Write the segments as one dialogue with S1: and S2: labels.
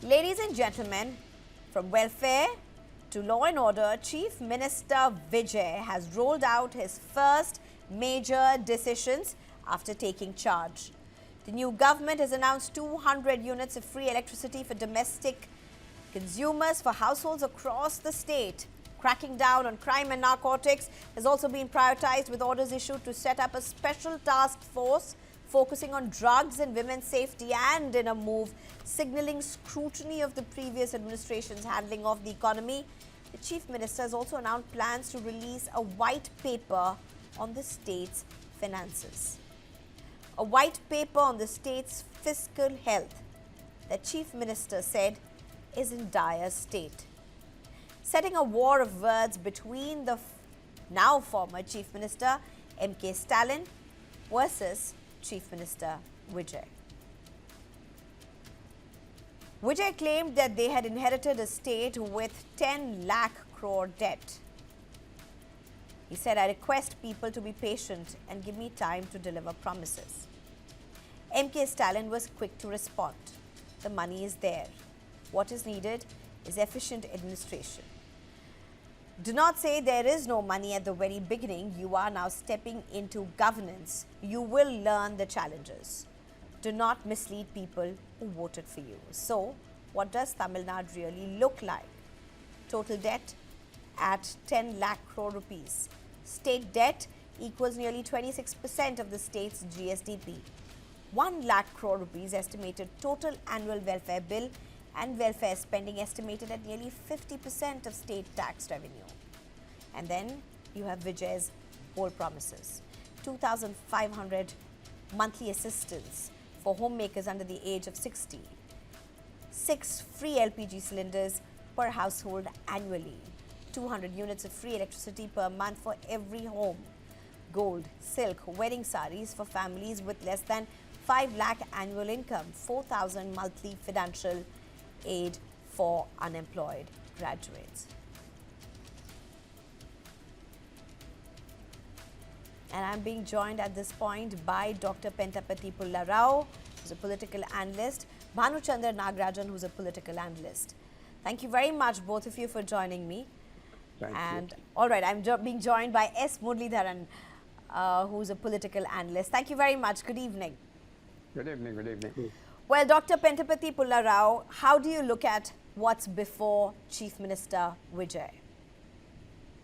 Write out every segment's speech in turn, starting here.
S1: Ladies and gentlemen, from welfare to law and order, Chief Minister Vijay has rolled out his first major decisions after taking charge. The new government has announced 200 units of free electricity for domestic consumers for households across the state. Cracking down on crime and narcotics has also been prioritized, with orders issued to set up a special task force focusing on drugs and women's safety, and in a move signalling scrutiny of the previous administration's handling of the economy, the Chief Minister has also announced plans to release a white paper on the state's finances. A white paper on the state's fiscal health that Chief Minister said is in dire state, setting a war of words between the now former Chief Minister MK Stalin versus Chief Minister Vijay. Vijay claimed that they had inherited a state with 10 lakh crore debt. He said, "I request people to be patient and give me time to deliver promises." MK Stalin was quick to respond. The money is there. What is needed is efficient administration. Do not say there is no money at the very beginning. You are now stepping into governance. You will learn the challenges. Do not mislead people who voted for you. So, what does Tamil Nadu really look like? Total debt at 10 lakh crore rupees. State debt equals nearly 26% of the state's GSDP. 1 lakh crore rupees estimated total annual welfare bill, and welfare spending estimated at nearly 50% of state tax revenue. And then you have Vijay's bold promises. 2,500 monthly assistance for homemakers under the age of 60. 6 free LPG cylinders per household annually. 200 units of free electricity per month for every home. Gold, silk, wedding saris for families with less than 5 lakh annual income. 4,000 monthly financial aid for unemployed graduates. And I'm being joined at this point by Dr. Pentapati Pullarao, who's a political analyst, Bhanuchandra Nagarajan, who's a political analyst. Thank you very much, both of you, for joining me.
S2: Thank you.
S1: All right, I'm being joined by S. Muralidharan, who's a political analyst. Thank you very much. Good evening.
S2: Good evening, good evening.
S1: Well, Dr. Pentapati Pullarao, how do you look at what's before Chief Minister Vijay?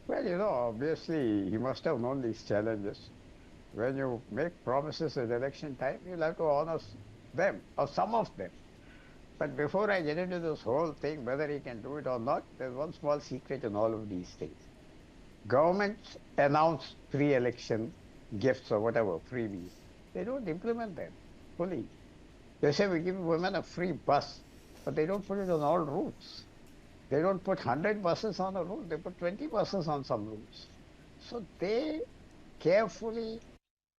S2: Well, obviously, he must have known these challenges. When you make promises at election time, you'll have to honor them, or some of them. But before I get into this whole thing, whether he can do it or not, there's one small secret in all of these things. Governments announce pre-election gifts or whatever, freebies. They don't implement them fully. They say we give women a free bus, but they don't put it on all routes. They don't put 100 buses on a route, they put 20 buses on some routes. So they carefully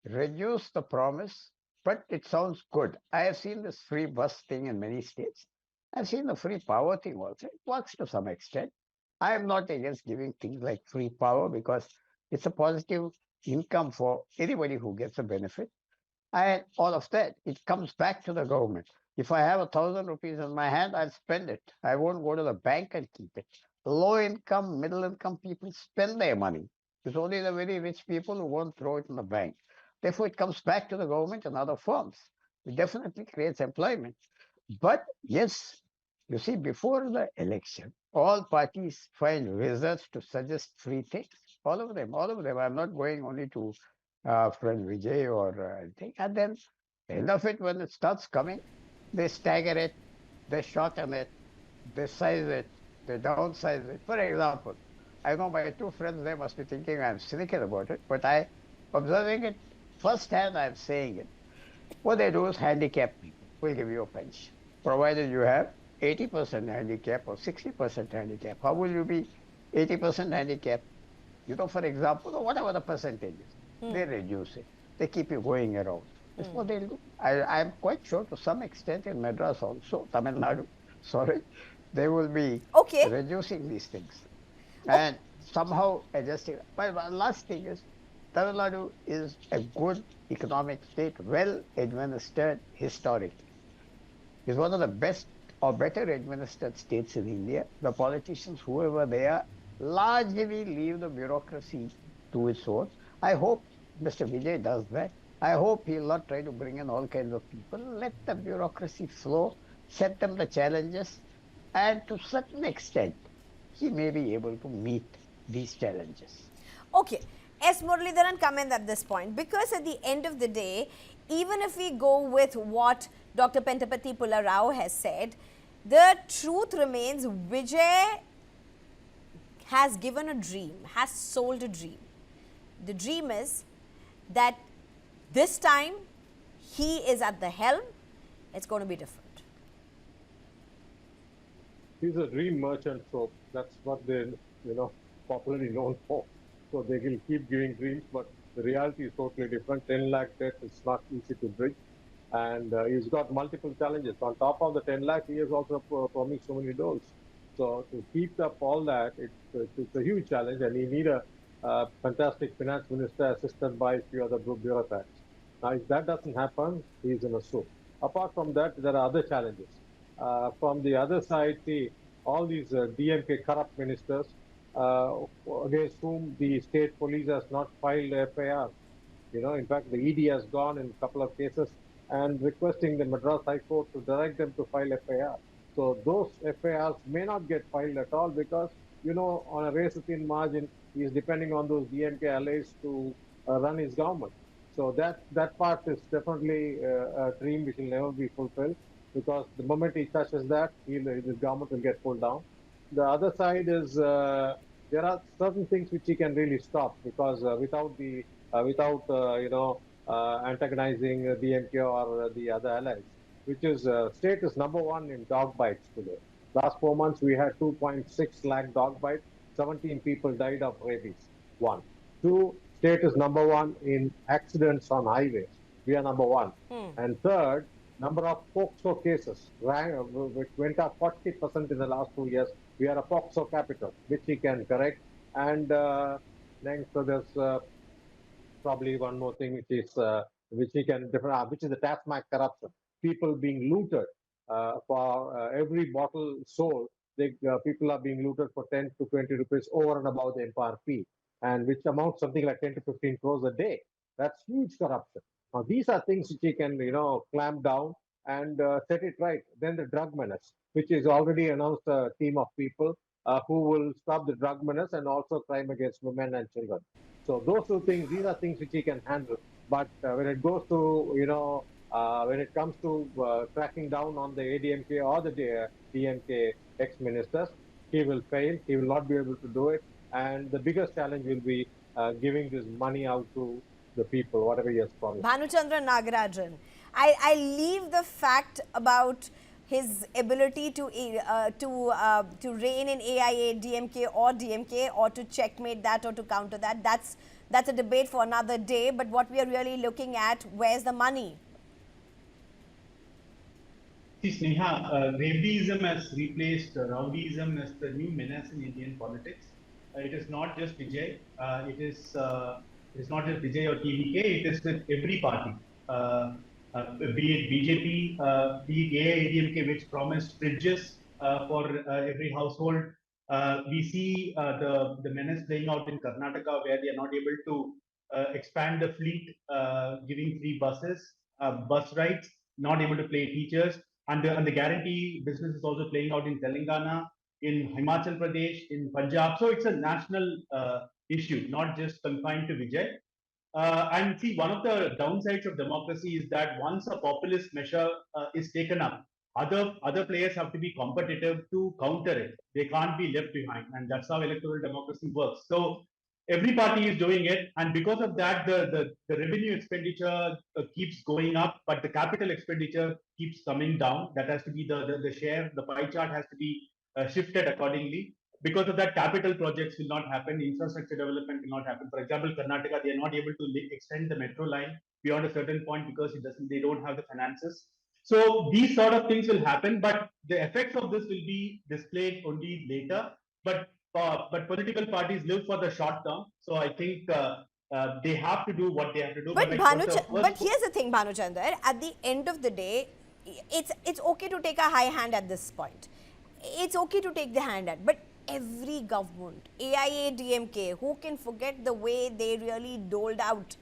S2: reduce the promise, but it sounds good. I have seen this free bus thing in many states. I've seen the free power thing also. It works to some extent. I am not against giving things like free power because it's a positive income for anybody who gets a benefit. And all of that, it comes back to the government. If I have 1,000 rupees in my hand, I'll spend it. I won't go to the bank and keep it. Low income, middle income people spend their money. It's only the very rich people who won't throw it in the bank. Therefore, it comes back to the government and other firms. It definitely creates employment. But yes, you see, before the election, all parties find reasons to suggest free things. All of them. I'm not going only to friend Vijay or anything. And then, end of it, when it starts coming, they stagger it, they shorten it, they size it, they downsize it. For example, I know my 2 friends, they must be thinking I'm cynical about it, but observing it firsthand, I'm saying it. What they do is handicapped people will give you a pension, provided you have 80% handicap or 60% handicap. How will you be 80% handicap? For example, or whatever the percentage is, they reduce it. They keep you going around. That's what they'll do. I'm quite sure to some extent in Madras also, Tamil Nadu, they will be reducing these things and somehow adjusting. But one last thing is, Tamil Nadu is a good economic state, well administered historically. It's one of the best or better administered states in India. The politicians, whoever they are, largely leave the bureaucracy to its own. I hope Mr. Vijay does that. I hope he'll not try to bring in all kinds of people. Let the bureaucracy flow, set them the challenges, and to a certain extent, he may be able to meet these challenges.
S1: Okay. S. Muralidharan come in at this point, because at the end of the day, even if we go with what Dr. Pentapati Pulla Rao has said, the truth remains Vijay has given a dream, has sold a dream. The dream is that this time he is at the helm, it's going to be different.
S3: He's a dream merchant, so that's what they're, popularly known for. So they will keep giving dreams, but the reality is totally different. 10 lakh debt is not easy to bridge. And he's got multiple challenges. On top of the 10 lakh, he has also promised so many doors. So to keep up all that, it's a huge challenge, and he need a fantastic finance minister assisted by a few other bureaucrats. Now, if that doesn't happen, he's in a soup. Apart from that, there are other challenges. From the other side, see, all these DMK corrupt ministers, against whom the state police has not filed FIR. In fact, the ED has gone in a couple of cases and requesting the Madras High Court to direct them to file FIR. So those FIRs may not get filed at all because, on a razor-thin margin, he is depending on those DMK allies to run his government. So that part is definitely a dream which will never be fulfilled, because the moment he touches that, his government will get pulled down. The other side is there are certain things which he can really stop, because without antagonizing DMK or the other allies, which is state is number one in dog bites today. Last 4 months we had 2.6 lakh dog bites. 17 people died of rabies. One. Two, state is number one in accidents on highways. We are number one. And third, number of POXO cases which went up 40% in the last 2 years. We are a POXO capital, which we can correct. And then so there's probably one more thing which is which is the TASMAC corruption. People being looted for every bottle sold. People are being looted for 10 to 20 rupees over and above the MRP, and which amounts something like 10 to 15 crores a day. That's huge corruption. Now these are things which you can clamp down and set it right. Then the drug menace, which is already announced a team of people who will stop the drug menace and also crime against women and children. So those two things, these are things which he can handle. But when it goes to when it comes to cracking down on the ADMK or the DMK ex-ministers, he will fail. He will not be able to do it. And the biggest challenge will be giving this money out to the people, whatever he has promised.
S1: Bhanuchandra Nagarajan, I leave the fact about his ability to reign in AIA, DMK, or to checkmate that or to counter that. That's a debate for another day. But what we are really looking at, where's the money?
S4: See, Sneha, rabiesism has replaced rowdyism as the new menace in Indian politics. It is not just Vijay. It is not just Vijay or TVK. It is with every party, be it BJP, be it AIADMK, which promised fridges for every household. We see the menace playing out in Karnataka, where they are not able to expand the fleet, giving free buses, bus rides, not able to pay teachers. And the guarantee business is also playing out in Telangana, in Himachal Pradesh, in Punjab. So it's a national issue, not just confined to Vijay. And see, one of the downsides of democracy is that once a populist measure is taken up, other players have to be competitive to counter it. They can't be left behind, and that's how electoral democracy works. So every party is doing it, and because of that, the revenue expenditure keeps going up, but the capital expenditure keeps coming down. That has to be the share, the pie chart has to be shifted accordingly. Because of that, capital projects will not happen, infrastructure development will not happen. For example, Karnataka, they are not able to extend the metro line beyond a certain point because they don't have the finances. So these sort of things will happen, but the effects of this will be displayed only later. But political parties live for the short term. So I think they have to do what they have to do.
S1: But here's the thing, Bhanuchandra. At the end of the day, it's okay to take a high hand at this point. It's okay to take the hand at, but every government, AIA, DMK, who can forget the way they really doled out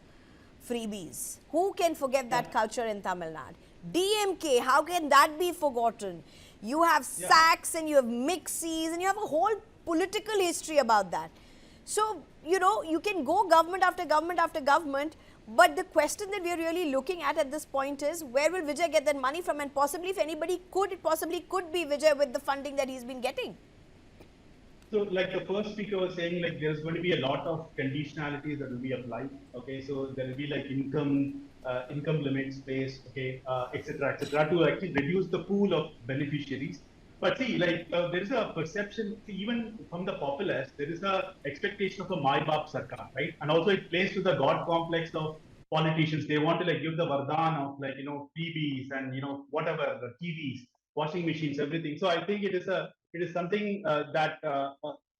S1: freebies? Who can forget that culture in Tamil Nadu? DMK, how can that be forgotten? You have sacks and you have mixies and you have a whole political history about that. So, you know, you can go government after government after government, but the question that we are really looking at this point is, where will Vijay get that money from? And possibly, if anybody could, it possibly could be Vijay with the funding that he's been getting.
S4: So, like the first speaker was saying, like there's going to be a lot of conditionalities that will be applied. Okay, so there will be like income limits placed, okay, etc., etc., to actually reduce the pool of beneficiaries. But see, like there is a perception, see, even from the populace, there is a expectation of a Mai Baap Sarkar, right? And also it plays to the God complex of politicians. They want to like give the Vardhan of like, you know, freebies and, you know, whatever, the TVs, washing machines, everything. So I think it is something that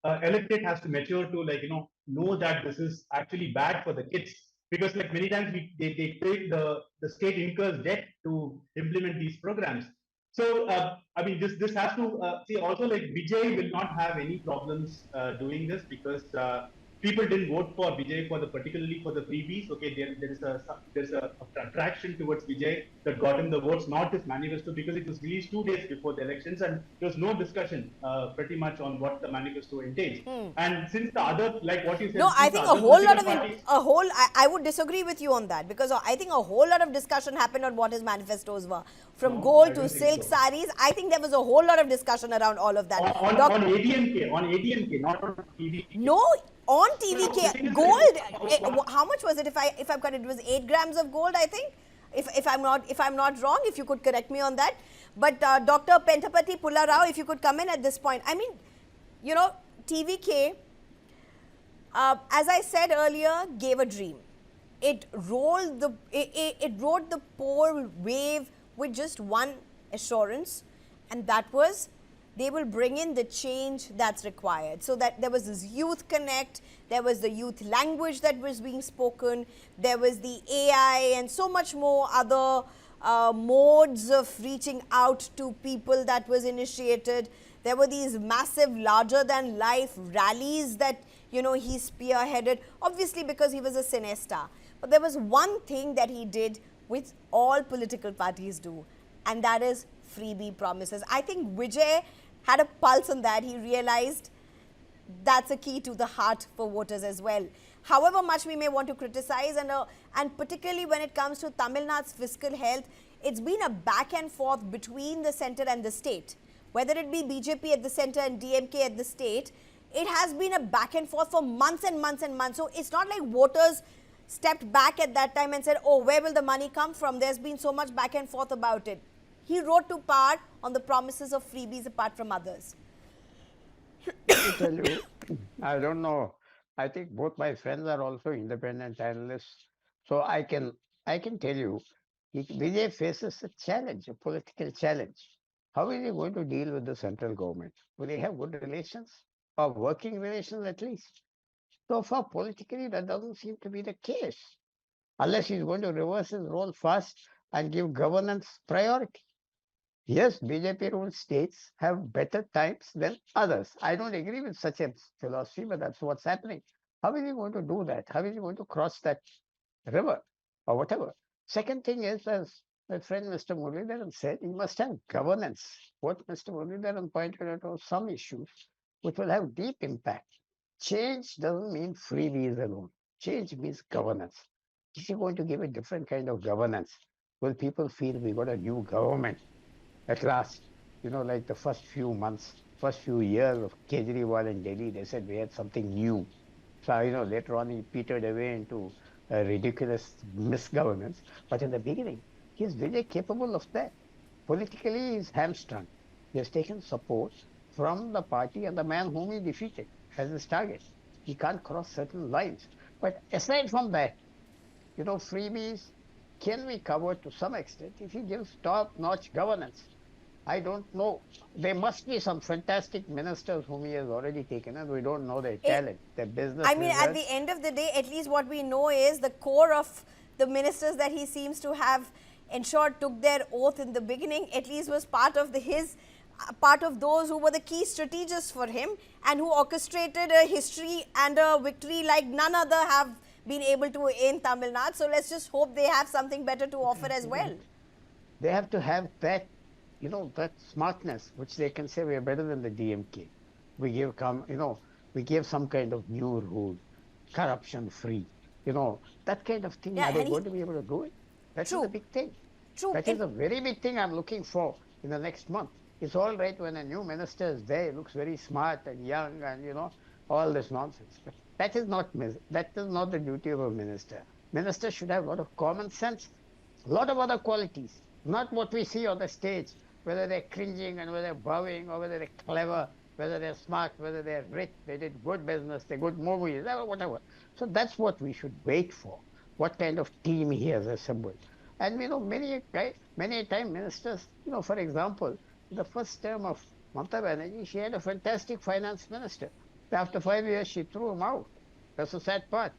S4: electorate has to mature to, like, you know that this is actually bad for the kids. Because like many times they take the state incurs debt to implement these programs. So, I mean, this has to see also, like Vijay will not have any problems doing this, because people didn't vote for Vijay particularly for the freebies. Okay, there's a attraction towards Vijay that got him the votes, not his manifesto, because it was released 2 days before the elections and there was no discussion pretty much on what the manifesto entails. And since the other, like what you said,
S1: no, I think a whole lot of I would disagree with you on that, because I think a whole lot of discussion happened on what his manifestos were, from gold to silk saris. I think there was a whole lot of discussion around all of that.
S4: On ADMK, not on TV.
S1: No, on TVK, gold. How much was it? If I'm correct, it was 8 grams of gold, I think. If I'm not wrong, if you could correct me on that. But Dr. Pentapati Pulla Rao, if you could come in at this point. I mean, you know, TVK, as I said earlier, gave a dream. It rode the poor wave with just one assurance, and that was they will bring in the change that's required. So that there was this youth connect, there was the youth language that was being spoken, there was the AI and so much more other modes of reaching out to people that was initiated. There were these massive larger than life rallies that, you know, he spearheaded, obviously because he was a cine star. But there was one thing that he did which all political parties do, and that is freebie promises. I think Vijay had a pulse on that. He realized that's a key to the heart for voters as well. However much we may want to criticize, and particularly when it comes to Tamil Nadu's fiscal health, it's been a back and forth between the centre and the state. Whether it be BJP at the centre and DMK at the state, it has been a back and forth for months and months and months. So it's not like voters stepped back at that time and said, oh, where will the money come from? There's been so much back and forth about it. He rode to power on the promises of freebies apart from others.
S2: To tell you, I don't know. I think both my friends are also independent analysts. So I can tell you, Vijay faces a challenge, a political challenge. How is he going to deal with the central government? Will he have good relations or working relations at least? So far, politically, that doesn't seem to be the case, unless he's going to reverse his role fast and give governance priority. Yes, BJP ruled states have better times than others. I don't agree with such a philosophy, but that's what's happening. How is he going to do that? How is he going to cross that river or whatever? Second thing is, as my friend Mr. Muralidharan said, he must have governance. What Mr. Muralidharan pointed out was some issues which will have deep impact. Change doesn't mean freebies alone. Change means governance. Is he going to give a different kind of governance? Will people feel we got a new government at last? You know, like the first few months, first few years of Kejriwal in Delhi, they said we had something new. So, you know, later on he petered away into a ridiculous misgovernance. But in the beginning, is Vijay capable of that? Politically, he's hamstrung. He has taken support from the party and the man whom he defeated as his target. He can't cross certain lines. But aside from that, you know, freebies can be covered to some extent if he gives top-notch governance. I don't know. There must be some fantastic ministers whom he has already taken, and we don't know their talent, their business.
S1: I mean, at the end of the day, at least what we know is the core of the ministers that he seems to have ensured took their oath in the beginning, at least was part of part of those who were the key strategists for him and who orchestrated a history and a victory like none other have been able to in Tamil Nadu. So let's just hope they have something better to offer as well.
S2: They have to have that, that smartness, which they can say we are better than the DMK. We give some kind of new rule, corruption free, that kind of thing.
S1: Yeah,
S2: Are they going to be able to do it? That's the big thing.
S1: True.
S2: That is a very big thing I'm looking for in the next month. It's all right when a new minister is there, he looks very smart and young and, all this nonsense. But that is not the duty of a minister. Minister should have a lot of common sense, a lot of other qualities, not what we see on the stage, whether they're cringing and whether they're bowing or whether they're clever, whether they're smart, whether they're rich, they did good business, they're good movies, whatever. So that's what we should wait for, what kind of team he has assembled. And many a time ministers, for example, in the first term of Mamata Banerjee, she had a fantastic finance minister. After 5 years, she threw him out. That's the sad part.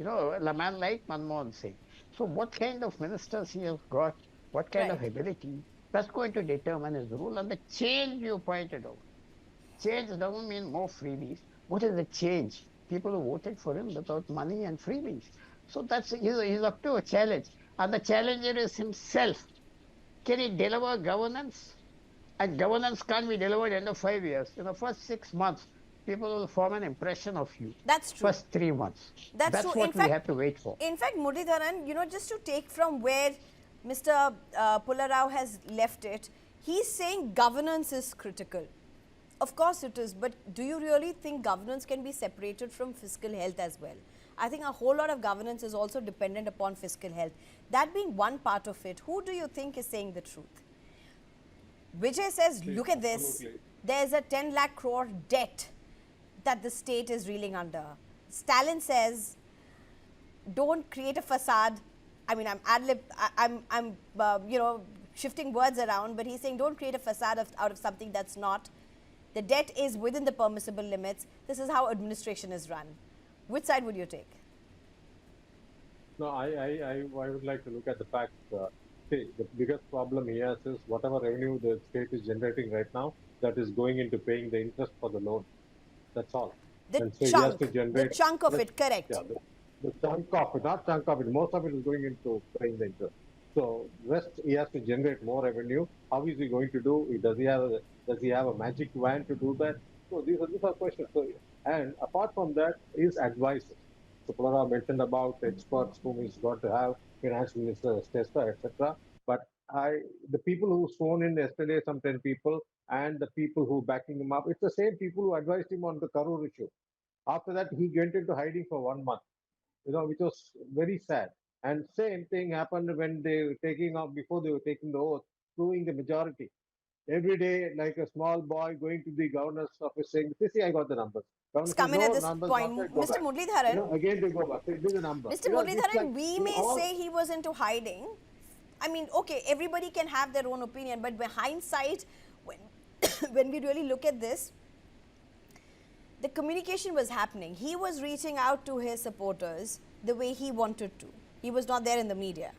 S2: A man like Manmohan Singh. So what kind of ministers he has got, what kind of ability, that's going to determine his rule. And the change you pointed out. Change doesn't mean more freebies. What is the change? People who voted for him without money and freebies. So he's up to a challenge. And the challenger is himself. Can he deliver governance? And governance can't be delivered in the 5 years. In the first 6 months, people will form an impression of you.
S1: That's true.
S2: First 3 months. That's
S1: true.
S2: what we have to wait for.
S1: In fact, Muralidharan, just to take from where Mr. Pulla Rao has left it, he's saying governance is critical. Of course it is, but do you really think governance can be separated from fiscal health as well? I think a whole lot of governance is also dependent upon fiscal health. That being one part of it, who do you think is saying the truth? Vijay says, look at this, there's a 10 lakh crore debt that the state is reeling under. Stalin says, don't create a facade. I mean, I'm shifting words around, but he's saying don't create a facade out of something that's not. The debt is within the permissible limits. This is how administration is run. Which side would you take?
S3: No, I would like to look at the fact. The biggest problem he has is whatever revenue the state is generating right now, that is going into paying the interest for the loan. That's all.
S1: The chunk of it, correct.
S3: Yeah, the chunk of it, not chunk of it. Most of it is going into paying the interest. So rest he has to generate more revenue. How is he going to do? Does he have a magic wand to do that? So these are questions. So, and apart from that, is advisors. So Pulla Rao mentioned about experts whom he's got to have, finance minister, etc. But the people who sworn in yesterday, some 10 people, and the people who backing him up, it's the same people who advised him on the Crore issue. After that, he went into hiding for 1 month, which was very sad. And same thing happened when they were before they were taking the oath, proving the majority. Every day, like a small boy going to the governor's office saying, see, I got the numbers.
S1: It's coming at this point. Mr. Muralidharan.
S3: Again, they go back. They do the number.
S1: Mr. Muralidharan, we may say he was into hiding. I mean, okay, everybody can have their own opinion, but by hindsight, when we really look at this, the communication was happening. He was reaching out to his supporters the way he wanted to. He was not there in the media.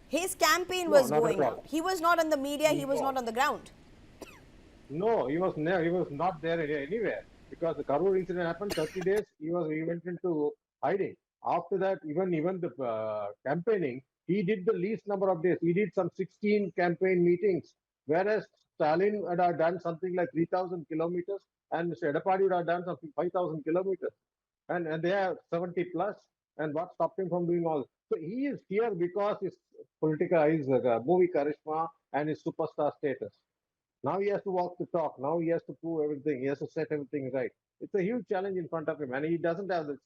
S1: His campaign was going out. He was not on the media. He was not on the ground.
S3: No, he was not there anywhere because the Crore incident happened 30 days. He went into hiding. After that, even the campaigning, he did the least number of days. He did some 16 campaign meetings, whereas Stalin would have done something like 3,000 kilometers, and Mr. Edappadi would have done something 5,000 kilometers, and they are 70 plus. And what stopped him from doing all? So he is here because his movie charisma and his superstar status. Now he has to walk the talk. Now he has to prove everything. He has to set everything right. It's a huge challenge in front of him, and he doesn't have this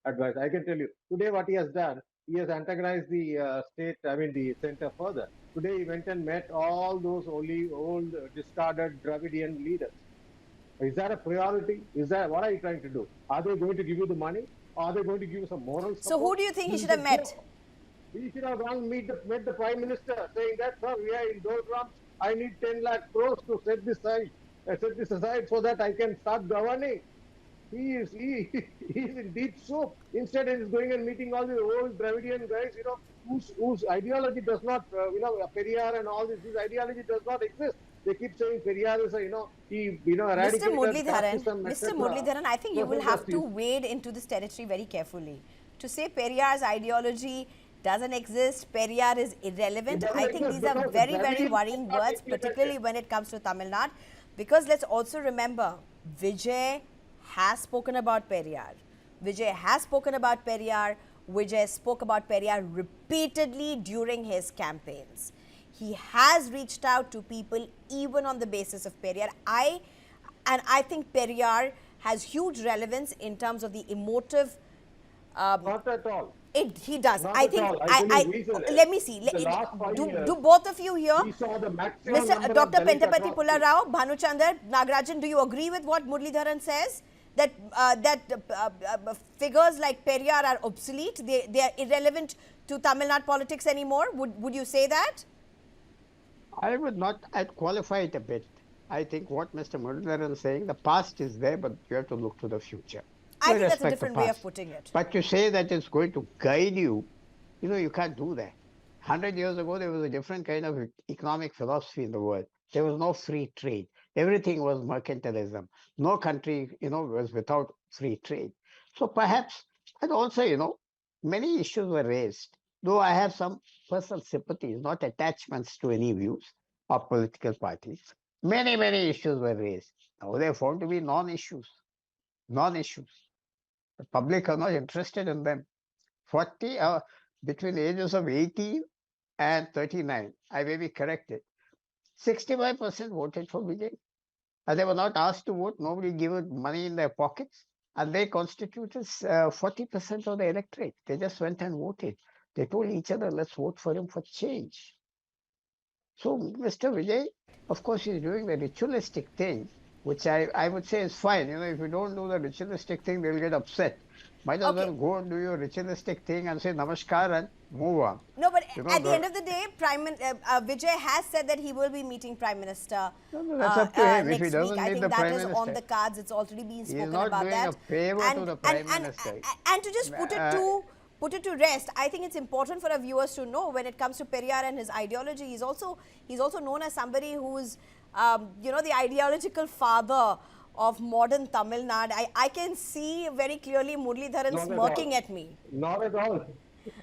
S3: advice. I can tell you today what he has done. He has antagonized the the center further. Today he went and met all those old discarded Dravidian leaders. Is that a priority? Is that what are you trying to do? Are they going to give you the money? Are they going to give you some moral support?
S1: So who do you think he should have met?
S3: He should have gone met the Prime Minister, saying that, sir, we are in doldrums. I need 10 lakh crores to set this aside so that I can start governing. He's in deep soup. Instead, he's going and meeting all the old Dravidian guys, whose ideology does not, Periyar and all this, his ideology does not exist. They keep saying Periyar is
S1: Mr.
S3: eradicated
S1: Muralidharan,
S3: casteism,
S1: Mr.
S3: etc.
S1: Muralidharan, I think you will
S3: Social
S1: have to
S3: justice.
S1: wade into this territory very carefully. To say Periyar's ideology doesn't exist, Periyar is irrelevant,
S3: It doesn't
S1: I think
S3: exist
S1: these are
S3: because
S1: very,
S3: the
S1: very
S3: Dravidians
S1: worrying
S3: have not
S1: words,
S3: implemented.
S1: particularly when it comes to Tamil Nadu. Because let's also remember, Vijay has spoken about Periyar. Vijay has spoken about Periyar. Vijay spoke about Periyar repeatedly during his campaigns. He has reached out to people even on the basis of Periyar. I think Periyar has huge relevance in terms of the emotive.
S3: Not at all.
S1: He does.
S3: Not
S1: I
S3: at
S1: think.
S3: all. I believe he's
S1: Let me see.
S3: the last 5 years,
S1: Do both of you here,
S3: we saw the maximum
S1: Mr.
S3: number
S1: Dr.
S3: of Dalit
S1: Pentapati
S3: across
S1: Pulla Rao, Bhanuchandar, Nagarajan, do you agree with what Muralidharan says? That figures like Periyar are obsolete, they are irrelevant to Tamil Nadu politics anymore? Would you say that?
S2: I would not, I'd qualify it a bit. I think what Mr. Muralidharan is saying, the past is there, but you have to look to the future.
S1: I
S2: We
S1: think that's a
S2: respect the
S1: different way of
S2: past.
S1: putting it.
S2: But to say that it's going to guide you, you can't do that. 100 years ago, there was a different kind of economic philosophy in the world. There was no free trade. Everything was mercantilism. No country, was without free trade. So perhaps, and also, many issues were raised. Though I have some personal sympathies, not attachments to any views of political parties. Many, many issues were raised. Now they are found to be non-issues. Non-issues. The public are not interested in them. 40, between the ages of 18 and 39, I may be corrected, 65% voted for Vijay. And they were not asked to vote, nobody gave it money in their pockets, and they constituted 40% of the electorate. They just went and voted. They told each other, let's vote for him for change. So Mr. Vijay, of course, is doing the ritualistic thing, which I would say is fine. If you don't do the ritualistic thing, they'll get upset. Might as well go and do your ritualistic thing and say namaskar and move on.
S1: No, but at the end of the day, Vijay has said that he will be meeting Prime Minister
S2: No, that's up to him. If he
S1: next
S2: doesn't
S1: week. I
S2: meet
S1: think
S2: the
S1: that
S2: Prime
S1: is on
S2: Minister,
S1: the cards. It's already been
S2: he's
S1: spoken
S2: not
S1: about
S2: doing
S1: that.
S2: a favor to the Prime Minister.
S1: And to just put it to rest, I think it's important for our viewers to know when it comes to Periyar and his ideology. He's also known as somebody who's the ideological father of modern Tamil Nadu. I can see very clearly Muralidharan smirking at me.
S3: Not at all.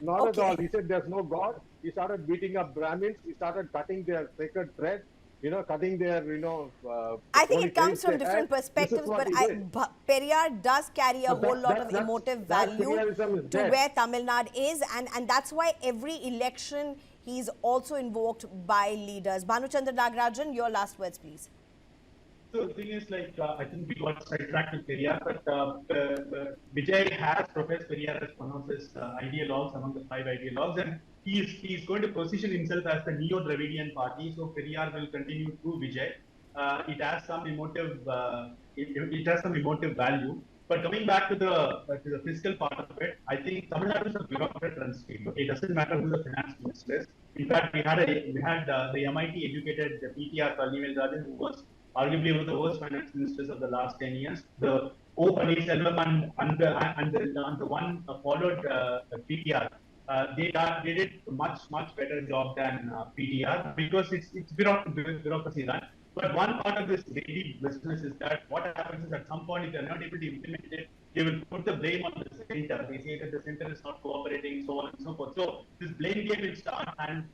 S3: Not at all. He said there's no God. He started beating up Brahmins. He started cutting their sacred thread. Cutting their,
S1: I think it comes from different perspectives, but Periyar does carry a whole lot of emotive value to where Tamil Nadu is, and that's why every election he's also invoked by leaders. Bhanuchandra Nagarajan, your last words, please.
S4: So the thing is, I think we got sidetracked with Periyar, but Vijay has professed Periyar as one of his ideologues, among the 5 ideologues, and he's going to position himself as the neo-Dravidian party. So Periyar will continue through Vijay. It has some emotive, it has some emotive value. But coming back to the fiscal part of it, I think Tamil Nadu is a bureaucrat-run state. Okay, it doesn't matter who the finance minister is. In fact, we had the MIT-educated PTR Kalnivel Rajan, who was arguably one of the worst finance ministers of the last 10 years. The O. Paneerselvam and the one followed PTR. They did a much better job than PTR because it's bureaucracy run. But one part of this daily business is that what happens is at some point, if they're not able to implement it, they will put the blame on the center. They say that the center is not cooperating, so on and so forth. So this blame game will start, and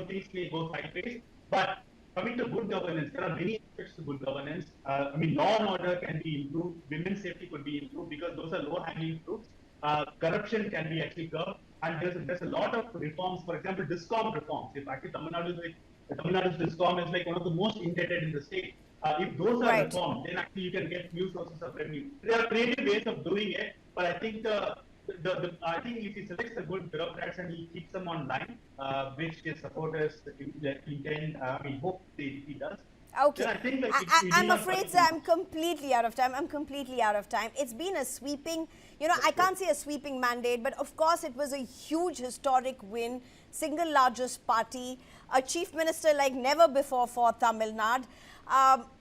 S4: things may go sideways. But coming to good governance, there are many aspects to good governance. Law and order can be improved, women's safety could be improved because those are low-hanging fruits. Corruption can be actually curbed, and there's a lot of reforms. For example, DISCOM reforms. If actually Tamil Nadu's DISCOM is like one of the most indebted in the state. If those are reformed, then actually you can get new sources of revenue. There are creative ways of doing it, but I think I think if he selects the good bureaucrats and he keeps them online, which his supporters intend, hope he does.
S1: Okay. I'm afraid, sir, I'm completely out of time. It's been a sweeping, I can't say a sweeping mandate, but of course it was a huge historic win, single largest party, a chief minister like never before for Tamil Nadu.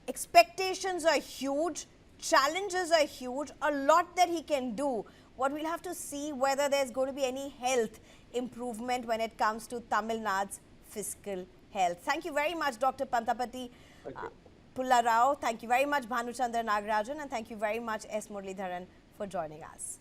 S1: Expectations are huge. challenges are huge, a lot that he can do. What we'll have to see whether there's going to be any health improvement when it comes to Tamil Nadu's fiscal health. Thank you very much, Dr. Pantapati Pullarao. Thank you very much, Bhanuchandra Nagarajan, and thank you very much, S. Muralidharan, for joining us.